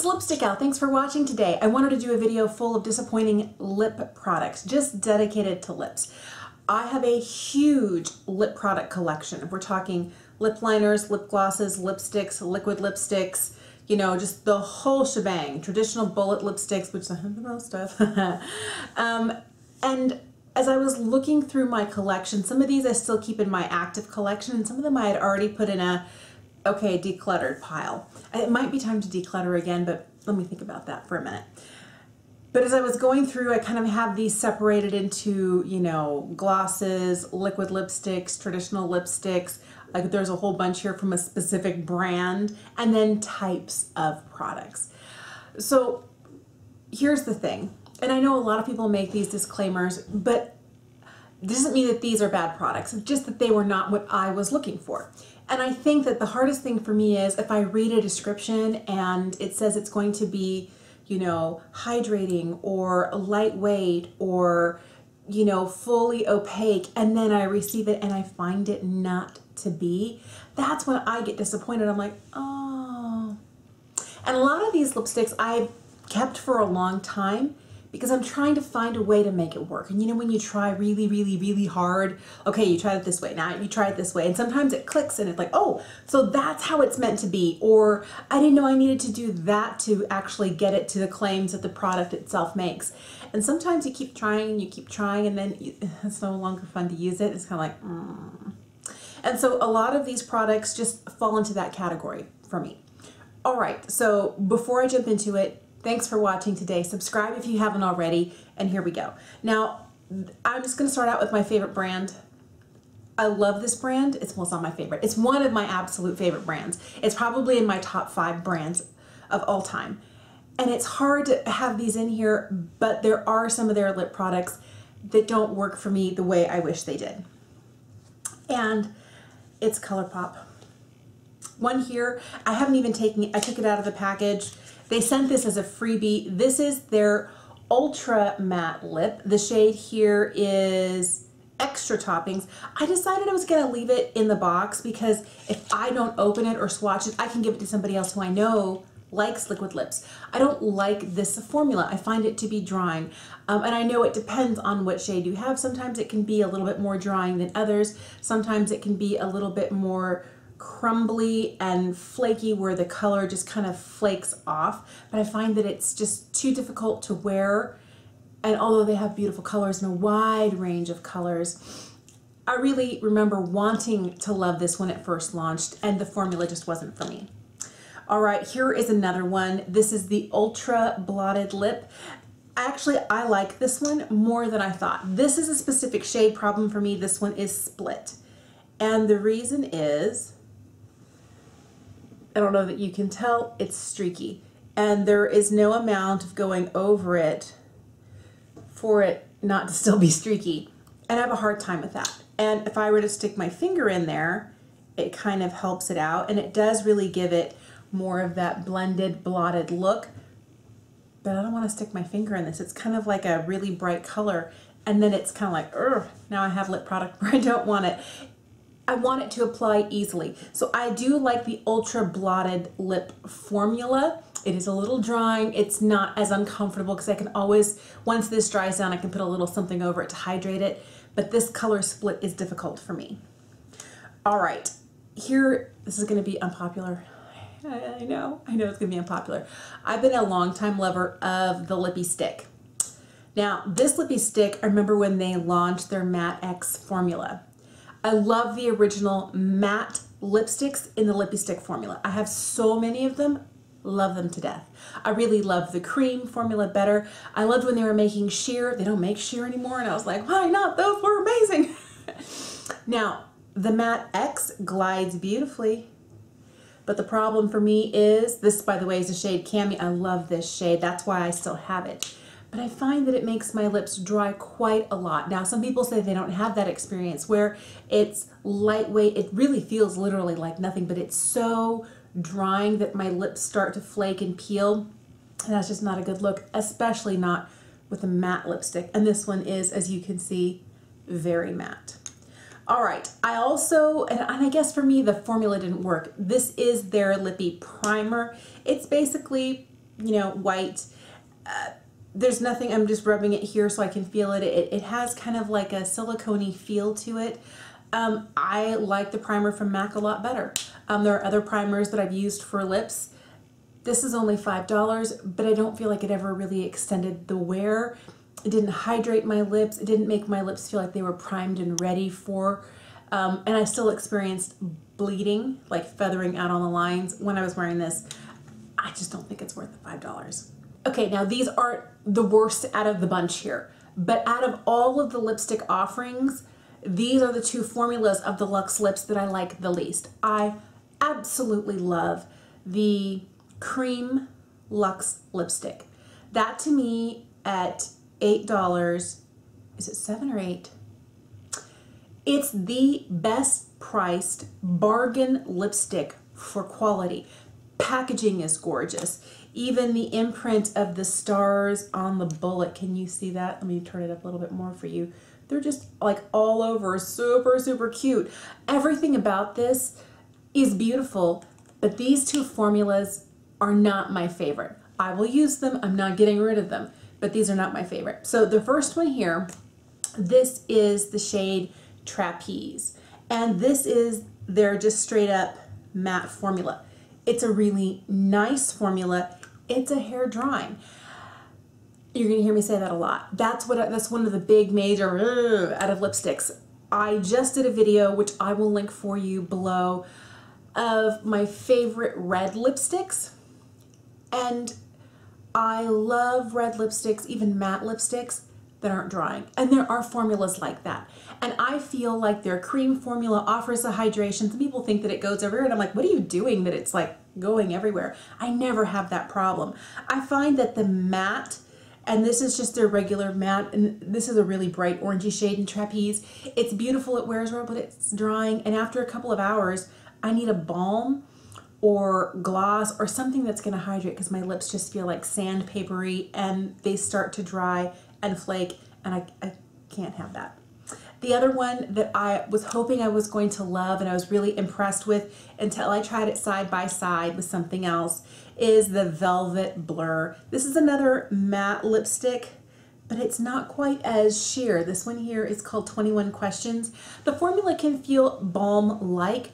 it's Lipstick Out. Thanks for watching today. I wanted to do a video full of disappointing lip products, just dedicated to lips. I have a huge lip product collection. We're talking lip liners, lip glosses, lipsticks, liquid lipsticks, you know, just the whole shebang. Traditional bullet lipsticks, which I have the most of. And as I was looking through my collection, some of these I still keep in my active collection, and some of them I had already put in a decluttered pile. It might be time to declutter again, but let me think about that for a minute. But as I was going through, I kind of have these separated into, you know, glosses, liquid lipsticks, traditional lipsticks. Like there's a whole bunch here from a specific brand, and then types of products. So here's the thing, and I know a lot of people make these disclaimers, but this doesn't mean that these are bad products, it's just that they were not what I was looking for. And I think that the hardest thing for me is if I read a description and it says it's going to be, you know, hydrating or lightweight or, you know, fully opaque, and then I receive it and I find it not to be, that's when I get disappointed. I'm like, oh. And a lot of these lipsticks I've kept for a long time because I'm trying to find a way to make it work. And you know, when you try really, really, really hard, okay, you tried it this way, now you try it this way, and sometimes it clicks and it's like, oh, so that's how it's meant to be, or I didn't know I needed to do that to actually get it to the claims that the product itself makes. And sometimes you keep trying, and then it's no longer fun to use it. It's kind of like, And so a lot of these products just fall into that category for me. All right, so before I jump into it, thanks for watching today. Subscribe if you haven't already, and here we go. Now, I'm just gonna start out with my favorite brand. I love this brand. Well, it's not my favorite. It's one of my absolute favorite brands. It's probably in my top 5 brands of all time. And it's hard to have these in here, but there are some of their lip products that don't work for me the way I wish they did. And it's ColourPop. One here, I haven't even taken it, I took it out of the package. They sent this as a freebie. This is their Ultra Matte Lip. The shade here is Extra Toppings. I decided I was gonna leave it in the box because if I don't open it or swatch it, I can give it to somebody else who I know likes liquid lips. I don't like this formula. I find it to be drying. And I know it depends on what shade you have. Sometimes it can be a little bit more drying than others. Sometimes it can be a little bit more crumbly and flaky where the color just kind of flakes off, but I find that it's just too difficult to wear. And although they have beautiful colors and a wide range of colors, I really remember wanting to love this when it first launched, and the formula just wasn't for me. All right, here is another one. This is the Ultra Blotted Lip. Actually, I like this one more than I thought. This is a specific shade problem for me. This one is split. And the reason is, I don't know that you can tell, it's streaky. And there is no amount of going over it for it not to still be streaky. And I have a hard time with that. And if I were to stick my finger in there, it kind of helps it out. And it does really give it more of that blended, blotted look. But I don't want to stick my finger in this. It's kind of like a really bright color. And then it's kind of like, ugh, now I have lip product where I don't want it. I want it to apply easily. So I do like the Ultra Blotted Lip formula. It is a little drying. It's not as uncomfortable because I can always, once this dries down, I can put a little something over it to hydrate it. But this color split is difficult for me. All right, here, this is gonna be unpopular. I know it's gonna be unpopular. I've been a longtime lover of the Lippy Stick. Now, this Lippy Stick, I remember when they launched their Matte X formula. I love the original matte lipsticks in the Lippy Stick formula. I have so many of them, love them to death. I really love the cream formula better. I loved when they were making sheer. They don't make sheer anymore, and I was like, why not? Those were amazing. Now, the Matte X glides beautifully, but the problem for me is, this by the way is the shade Cami. I love this shade, that's why I still have it. But I find that it makes my lips dry quite a lot. Now, some people say they don't have that experience where it's lightweight. It really feels literally like nothing, but it's so drying that my lips start to flake and peel. And that's just not a good look, especially not with a matte lipstick. And this one is, as you can see, very matte. All right, I also, and I guess for me, the formula didn't work. This is their Lippy Primer. It's basically you know, white. There's nothing, I'm just rubbing it here so I can feel it. It has kind of like a silicone-y feel to it. I like the primer from MAC a lot better. There are other primers that I've used for lips. This is only $5, but I don't feel like it ever really extended the wear. It didn't hydrate my lips. It didn't make my lips feel like they were primed and ready for, and I still experienced bleeding, like feathering out on the lines when I was wearing this. I just don't think it's worth the $5. Okay, now these aren't the worst out of the bunch here, but out of all of the lipstick offerings, these are the two formulas of the Lux Lips that I like the least. I absolutely love the Cream Lux Lipstick. That to me at $8, is it 7 or 8? It's the best priced bargain lipstick for quality. Packaging is gorgeous. Even the imprint of the stars on the bullet, can you see that? Let me turn it up a little bit more for you. They're just like all over, super, super cute. Everything about this is beautiful, but these two formulas are not my favorite. I will use them, I'm not getting rid of them, but these are not my favorite. So the first one here, this is the shade Trapeze, and this is their just straight up matte formula. It's a really nice formula. It's a hair drying. You're gonna hear me say that a lot. That's one of the big major out of lipsticks. I just did a video, which I will link for you below, of my favorite red lipsticks. And I love red lipsticks, even matte lipsticks that aren't drying. And there are formulas like that. And I feel like their cream formula offers a hydration. Some people think that it goes everywhere, and I'm like, what are you doing that it's like going everywhere? I never have that problem. I find that the matte, and this is just their regular matte, and this is a really bright orangey shade in Trapeze. It's beautiful, it wears well, but it's drying, and after a couple of hours, I need a balm or gloss or something that's gonna hydrate, because my lips just feel like sandpapery and they start to dry and flake, and I can't have that. The other one that I was hoping I was going to love and I was really impressed with until I tried it side by side with something else is the Velvet Blur. This is another matte lipstick, but it's not quite as sheer. This one here is called 21 Questions. The formula can feel balm-like,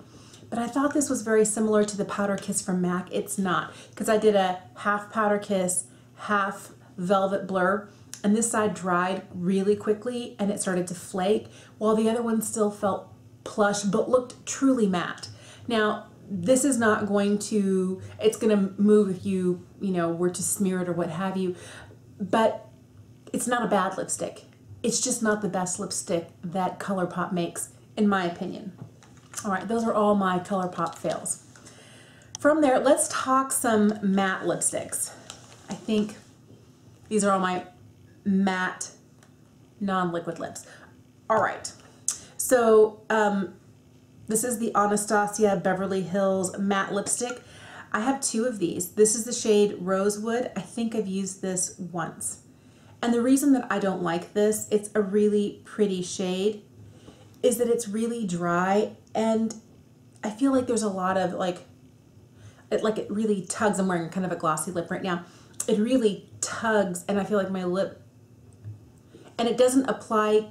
but I thought this was very similar to the Powder Kiss from MAC. It's not, because I did a half Powder Kiss, half Velvet Blur, and this side dried really quickly and it started to flake, while the other one still felt plush but looked truly matte. Now, this is not going to, it's gonna move if you were to smear it or what have you, but it's not a bad lipstick. It's just not the best lipstick that ColourPop makes, in my opinion. All right, those are all my ColourPop fails. From there, let's talk some matte lipsticks. I think these are all my matte non-liquid lips. All right, so this is the Anastasia Beverly Hills matte lipstick. I have two of these. This is the shade Rosewood. I think I've used this once. And the reason that I don't like this, it's a really pretty shade, is that it's really dry, and I feel like there's a lot of it really tugs. I'm wearing kind of a glossy lip right now. It really tugs, and I feel like my lip, and it doesn't apply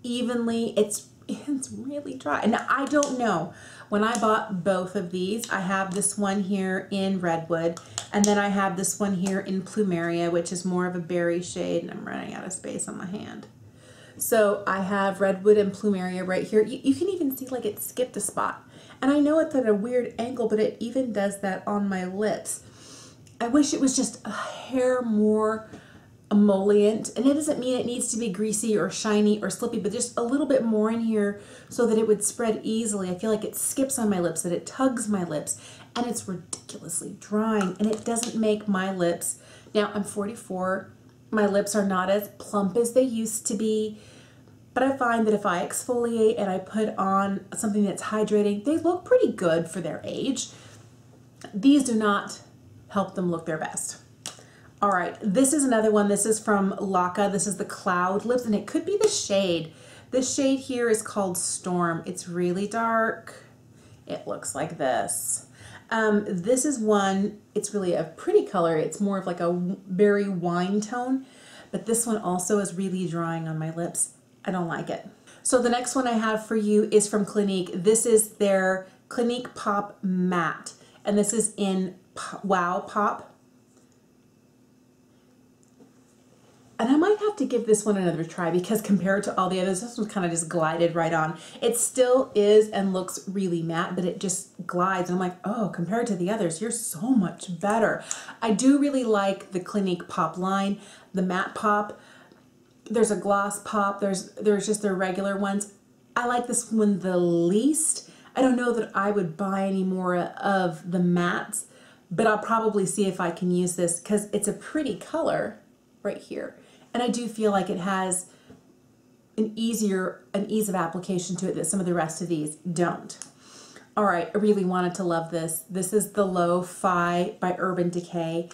evenly. It's really dry. And I don't know, when I bought both of these, I have this one here in Redwood, and then I have this one here in Plumeria, which is more of a berry shade, and I'm running out of space on my hand. So I have Redwood and Plumeria right here. You can even see like it skipped a spot. And I know it's at a weird angle, but it even does that on my lips. I wish it was just a hair more emollient, and it doesn't mean it needs to be greasy or shiny or slippy, but just a little bit more in here so that it would spread easily. I feel like it skips on my lips, that it tugs my lips, and it's ridiculously drying, and it doesn't make my lips. Now, I'm 44. My lips are not as plump as they used to be, but I find that if I exfoliate and I put on something that's hydrating, they look pretty good for their age. These do not help them look their best. All right, this is another one. This is from Laka. This is the Cloud Lips, and it could be the shade. This shade here is called Storm. It's really dark. It looks like this. This is one, it's really a pretty color. It's more of like a berry wine tone, but this one also is really drying on my lips. I don't like it. So the next one I have for you is from Clinique. This is their Clinique Pop Matte, and this is in Wow Pop. And I might have to give this one another try because compared to all the others, this one kind of just glided right on. It still is and looks really matte, but it just glides. And I'm like, oh, compared to the others, you're so much better. I do really like the Clinique Pop line, the matte pop. There's a gloss pop. There's just their regular ones. I like this one the least. I don't know that I would buy any more of the mattes, but I'll probably see if I can use this because it's a pretty color right here. And I do feel like it has an ease of application to it that some of the rest of these don't. All right, I really wanted to love this. This is the Lo-Fi by Urban Decay.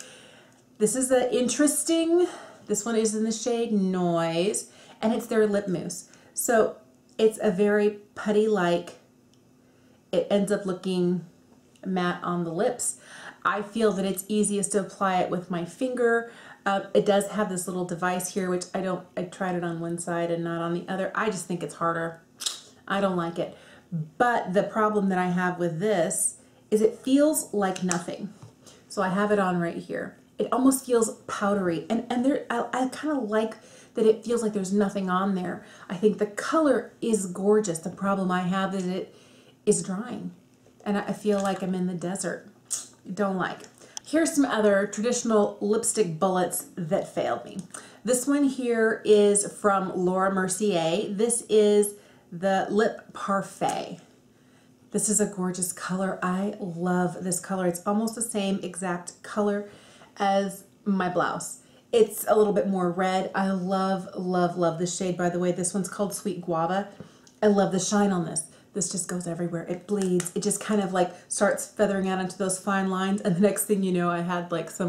This is interesting. This one is in the shade Noise, and it's their lip mousse. So it's a very putty-like, it ends up looking matte on the lips. I feel that it's easiest to apply it with my finger. It does have this little device here, which I tried it on one side and not on the other. I just think it's harder. I don't like it. But the problem that I have with this is it feels like nothing. So I have it on right here. It almost feels powdery, and I kind of like that it feels like there's nothing on there. I think the color is gorgeous. The problem I have is it is drying, and I feel like I'm in the desert. Don't like. Here's some other traditional lipstick bullets that failed me. This one here is from Laura Mercier. This is the Lip Parfait. This is a gorgeous color. I love this color. It's almost the same exact color as my blouse. It's a little bit more red. I love, love, love this shade. By the way, this one's called Sweet Guava. I love the shine on this. This just goes everywhere. It bleeds. It just kind of like starts feathering out into those fine lines. And the next thing you know, I had like just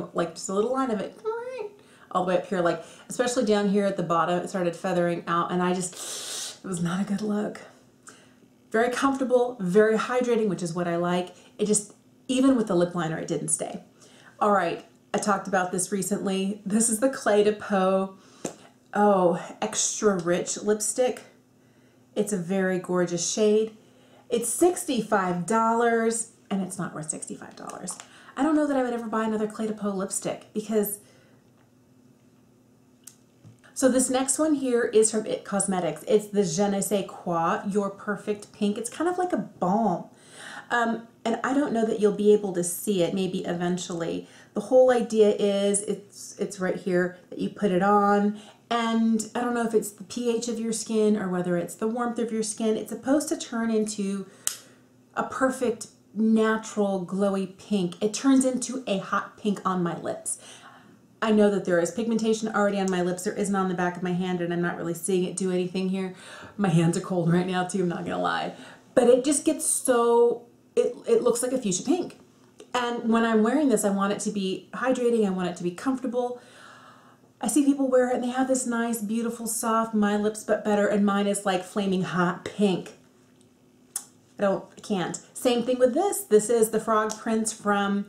a little line of it all the way up here. Like, especially down here at the bottom, it started feathering out, and it was not a good look. Very comfortable, very hydrating, which is what I like. It just, even with the lip liner, it didn't stay. All right, I talked about this recently. This is the Clé de Peau, extra rich lipstick. It's a very gorgeous shade. It's $65, and it's not worth $65. I don't know that I would ever buy another Clé de Peau lipstick because... So this next one here is from IT Cosmetics. It's the Je ne sais quoi, Your Perfect Pink. It's kind of like a balm. And I don't know that you'll be able to see it, maybe eventually. The whole idea is it's right here that you put it on, and I don't know if it's the pH of your skin or whether it's the warmth of your skin. It's supposed to turn into a perfect, natural, glowy pink. It turns into a hot pink on my lips. I know that there is pigmentation already on my lips. There isn't on the back of my hand, and I'm not really seeing it do anything here. My hands are cold right now too, I'm not gonna lie. But it just gets so, it looks like a fuchsia pink. And when I'm wearing this, I want it to be hydrating, I want it to be comfortable. I see people wear it and they have this nice, beautiful, soft, My Lips But Better, and mine is like flaming hot pink. I can't. Same thing with this. This is the Frog Prince from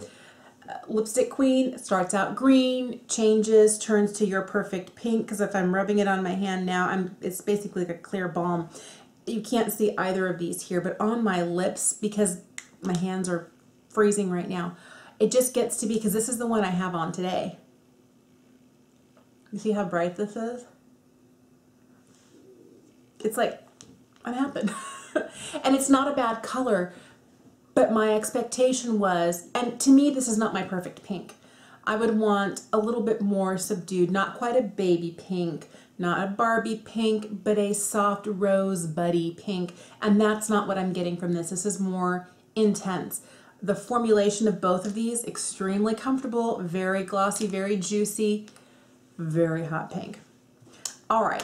Lipstick Queen. It starts out green, changes, turns to Your Perfect Pink, because if I'm rubbing it on my hand now, it's basically like a clear balm. You can't see either of these here, but on my lips, because my hands are freezing right now, it just gets to be, because this is the one I have on today. You see how bright this is? It's like, what happened? And it's not a bad color, but my expectation was, and to me this is not my perfect pink. I would want a little bit more subdued, not quite a baby pink, not a Barbie pink, but a soft rose buddy pink, and that's not what I'm getting from this. This is more intense. The formulation of both of these, extremely comfortable, very glossy, very juicy, very hot pink. All right,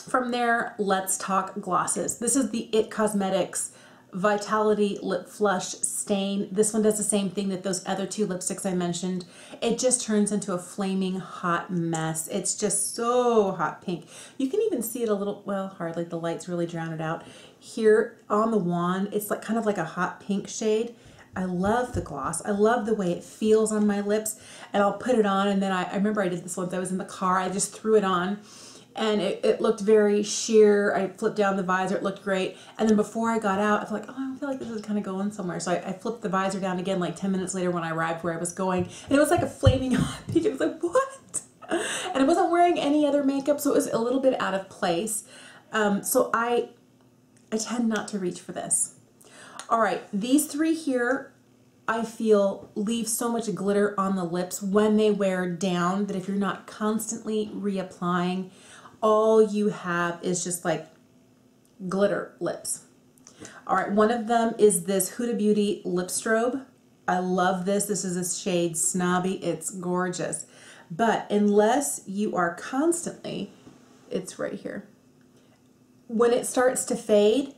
from there, let's talk glosses. This is the IT Cosmetics Vitality Lip Flush Stain. This one does the same thing that those other two lipsticks I mentioned. It just turns into a flaming hot mess. It's just so hot pink. You can even see it a little, well, hardly, the lights really drown it out. Here on the wand, it's like kind of like a hot pink shade. I love the gloss. I love the way it feels on my lips, and I'll put it on, and then I remember I did this once. I was in the car. I just threw it on, and it looked very sheer. I flipped down the visor. It looked great. And then before I got out, I felt like, oh, I feel like this is kind of going somewhere. So I flipped the visor down again like 10 minutes later when I arrived where I was going. And it was like a flaming hot peach. It was like, what? And I wasn't wearing any other makeup, so it was a little bit out of place. So I tend not to reach for this. All right, these three here, I feel leave so much glitter on the lips when they wear down that if you're not constantly reapplying, all you have is just like glitter lips. All right, one of them is this Huda Beauty Lip Strobe. I love this. This is a shade Snobby. It's gorgeous. But unless you are constantly, it's right here. When it starts to fade,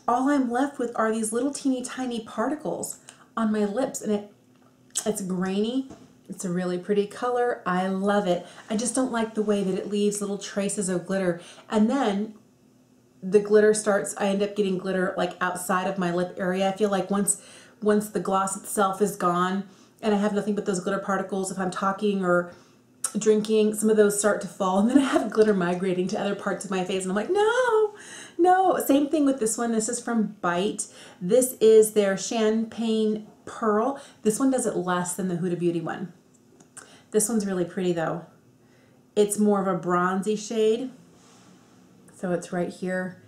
all I'm left with are these little teeny tiny particles on my lips, and it's grainy. It's a really pretty color. I love it. I just don't like the way that it leaves little traces of glitter. And then the glitter starts, I end up getting glitter like outside of my lip area. I feel like once the gloss itself is gone and I have nothing but those glitter particles, if I'm talking or drinking, some of those start to fall, and then I have glitter migrating to other parts of my face, and I'm like, no. Same thing with this one. This is from Bite. This is their Champagne Pearl. This one does it less than the Huda Beauty one. This one's really pretty though. It's more of a bronzy shade. So it's right here.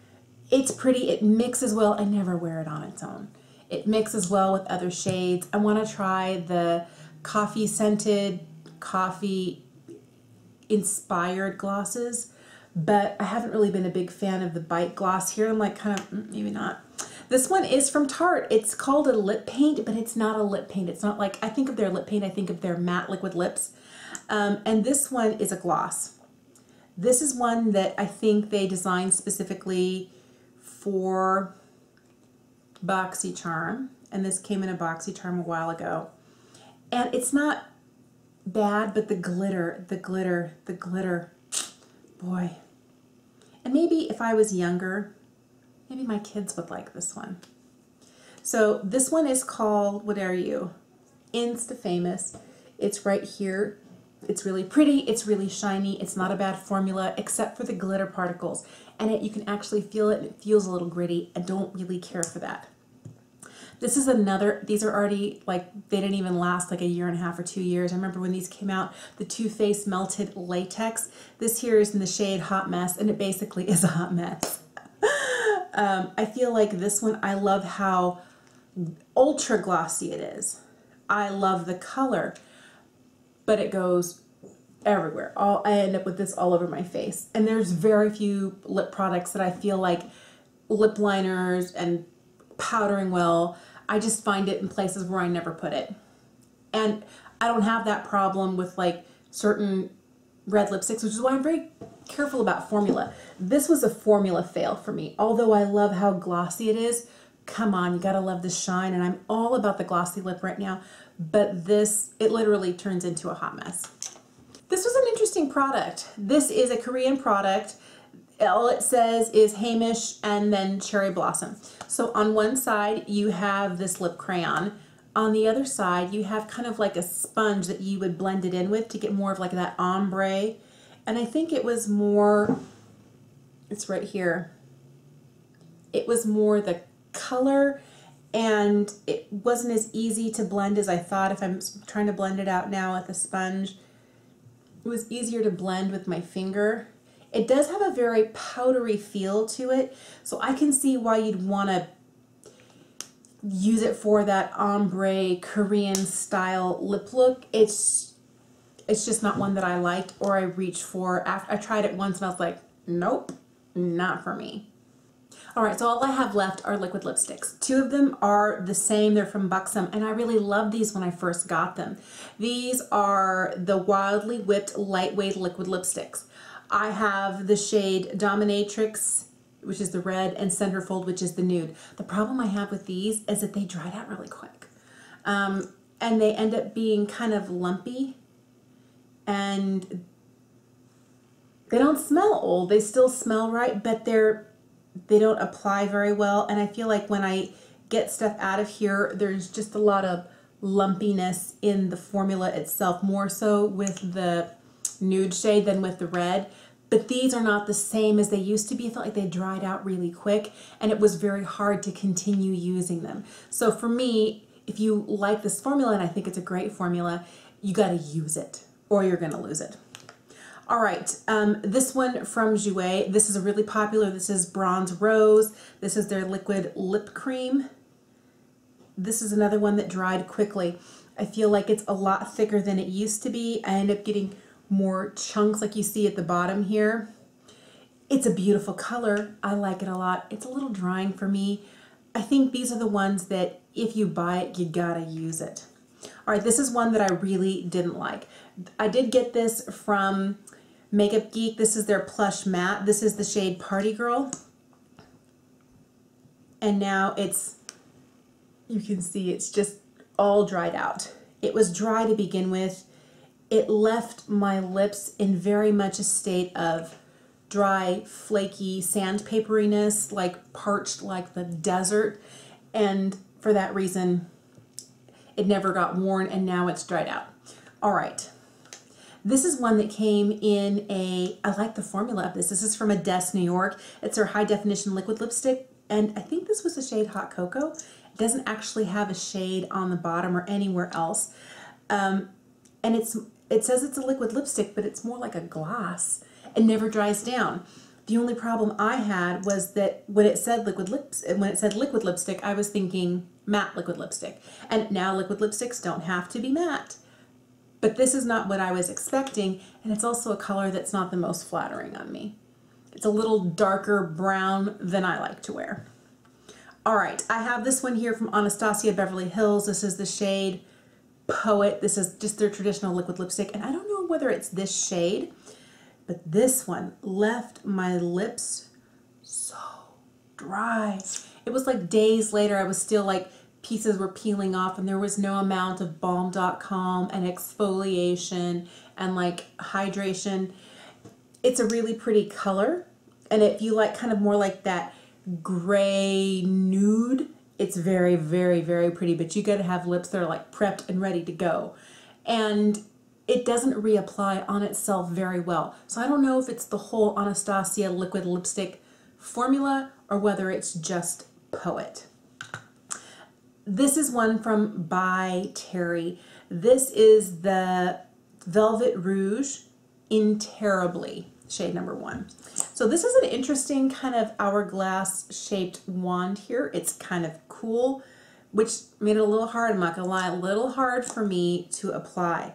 It's pretty. It mixes well. I never wear it on its own. It mixes well with other shades. I want to try the coffee scented, coffee inspired glosses, but I haven't really been a big fan of the Bite gloss here. I'm like, kind of, maybe not. This one is from Tarte. It's called a lip paint, but it's not a lip paint. It's not like, I think of their lip paint, I think of their matte liquid lips. And this one is a gloss. This is one that I think they designed specifically for BoxyCharm, and this came in a BoxyCharm a while ago. And it's not bad, but the glitter, boy. And maybe if I was younger, maybe my kids would like this one. So this one is called, what are you? Insta Famous. It's right here. It's really pretty, it's really shiny, it's not a bad formula except for the glitter particles. And you can actually feel it, and it feels a little gritty. I don't really care for that. This is another, these are already like, they didn't even last like a year and a half or 2 years. I remember when these came out, the Too Faced Melted Latex. This here is in the shade Hot Mess, and it basically is a hot mess. I feel like this one, I love how ultra glossy it is. I love the color, but it goes everywhere. I end up with this all over my face. And there's very few lip products that I feel like lip liners and powdering well. I just find it in places where I never put it. And I don't have that problem with like certain red lipsticks, which is why I'm very careful about formula. This was a formula fail for me. Although I love how glossy it is, come on, you gotta love the shine, and I'm all about the glossy lip right now, but this, it literally turns into a hot mess. This was an interesting product. This is a Korean product. All it says is Hamish and then Cherry Blossom. So on one side you have this lip crayon. On the other side you have kind of like a sponge that you would blend it in with to get more of like that ombre. And I think it was more, it's right here. It was more the color, and it wasn't as easy to blend as I thought. If I'm trying to blend it out now with a sponge, it was easier to blend with my finger. It does have a very powdery feel to it, so I can see why you'd want to use it for that ombre Korean style lip look. It's just not one that I liked or I reached for. After I tried it once and I was like, nope, not for me. All right, so all I have left are liquid lipsticks. Two of them are the same. They're from Buxom, and I really loved these when I first got them. These are the Wildly Whipped Lightweight Liquid Lipsticks. I have the shade Dominatrix, which is the red, and Centerfold, which is the nude. The problem I have with these is that they dried out really quick. And they end up being kind of lumpy, and they don't smell old. They still smell right, but they don't apply very well. And I feel like when I get stuff out of here. There's just a lot of lumpiness in the formula itself, more so with the nude shade than with the red. But these are not the same as they used to be. I felt like they dried out really quick and it was very hard to continue using them. So for me, if you like this formula, and I think it's a great formula, you got to use it or you're going to lose it. All right, this one from Jouer, this is a really popular, this is Bronze Rose. This is their liquid lip cream. This is another one that dried quickly. I feel like it's a lot thicker than it used to be. I end up getting more chunks like you see at the bottom here. It's a beautiful color. I like it a lot. It's a little drying for me. I think these are the ones that if you buy it, you gotta use it. All right, this is one that I really didn't like. I did get this from Makeup Geek. This is their Plush Matte. This is the shade Party Girl. And now it's, you can see it's just all dried out. It was dry to begin with. It left my lips in very much a state of dry, flaky sandpaperiness, like parched like the desert. And for that reason, it never got worn and now it's dried out. All right. This is one that came in a, I like the formula of this. This is from Adesse, New York. It's their high definition liquid lipstick. And I think this was the shade Hot Cocoa. It doesn't actually have a shade on the bottom or anywhere else. And it says it's a liquid lipstick, but it's more like a gloss and never dries down. The only problem I had was that when it said liquid lipstick, I was thinking matte liquid lipstick. And now liquid lipsticks don't have to be matte. But this is not what I was expecting, and it's also a color that's not the most flattering on me. It's a little darker brown than I like to wear. All right, I have this one here from Anastasia Beverly Hills. This is the shade Poet. This is just their traditional liquid lipstick, and I don't know whether it's this shade, but this one left my lips so dry. It was like days later, I was still like, pieces were peeling off and there was no amount of balm.com and exfoliation and like hydration. It's a really pretty color, and if you like kind of more like that gray nude, it's very, very, very pretty, but you gotta have lips that are like prepped and ready to go. And it doesn't reapply on itself very well. So I don't know if it's the whole Anastasia liquid lipstick formula or whether it's just Poet. This is one from By Terry. This is the Velvet Rouge in Terribly, shade number 1. So this is an interesting kind of hourglass shaped wand here. It's kind of cool, which made it a little hard, I'm not gonna lie, a little hard for me to apply.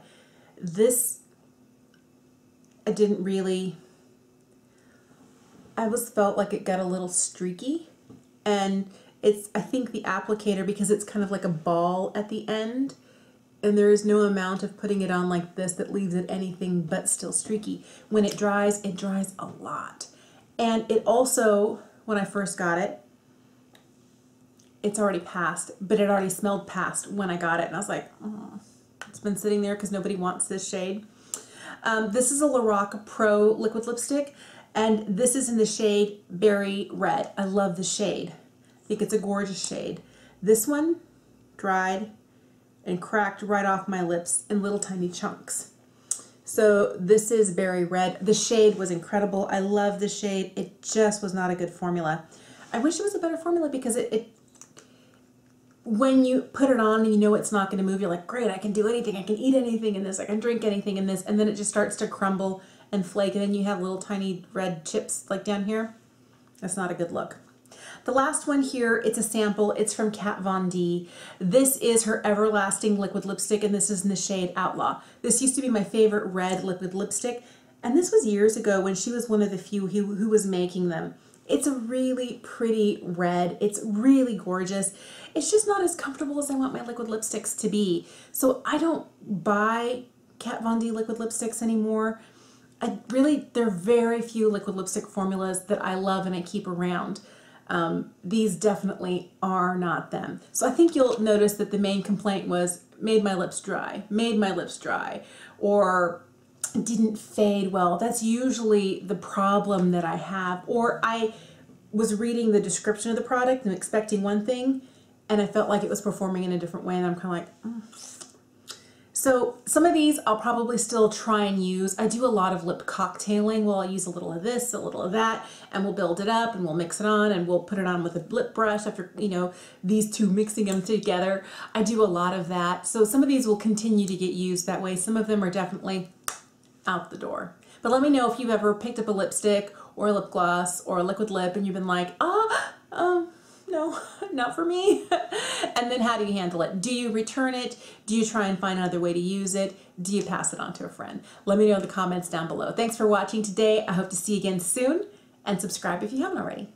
This, I didn't really, I always felt like it got a little streaky, and it's, I think the applicator, because it's kind of like a ball at the end, and there is no amount of putting it on like this that leaves it anything but still streaky. When it dries a lot. And it also, when I first got it, it's already passed, but it already smelled past when I got it. And I was like, oh, it's been sitting there because nobody wants this shade. This is a Lorac Pro liquid lipstick, and this is in the shade Berry Red. I love the shade. I think it's a gorgeous shade. This one dried and cracked right off my lips in little tiny chunks. So this is Berry Red. The shade was incredible. I love the shade. It just was not a good formula. I wish it was a better formula, because when you put it on and you know it's not going to move, you're like, great, I can do anything. I can eat anything in this. I can drink anything in this. And then it just starts to crumble and flake, and then you have little tiny red chips like down here. That's not a good look. The last one here, it's a sample. It's from Kat Von D. This is her Everlasting liquid lipstick, and this is in the shade Outlaw. This used to be my favorite red liquid lipstick, and this was years ago when she was one of the few who was making them. It's a really pretty red. It's really gorgeous. It's just not as comfortable as I want my liquid lipsticks to be. So I don't buy Kat Von D liquid lipsticks anymore. There are very few liquid lipstick formulas that I love and I keep around. These definitely are not them. So I think you'll notice that the main complaint was made my lips dry, or didn't fade well. That's usually the problem that I have. Or I was reading the description of the product and expecting one thing, and I felt like it was performing in a different way, and I'm kind of like, So some of these I'll probably still try and use. I do a lot of lip cocktailing. Well, I'll use a little of this, a little of that, and we'll build it up and we'll mix it on and we'll put it on with a lip brush after, you know, these two mixing them together. I do a lot of that. So some of these will continue to get used that way. Some of them are definitely out the door. But let me know if you've ever picked up a lipstick or a lip gloss or a liquid lip and you've been like, no, not for me. And then how do you handle it? Do you return it? Do you try and find another way to use it? Do you pass it on to a friend? Let me know in the comments down below. Thanks for watching today. I hope to see you again soon, and subscribe if you haven't already.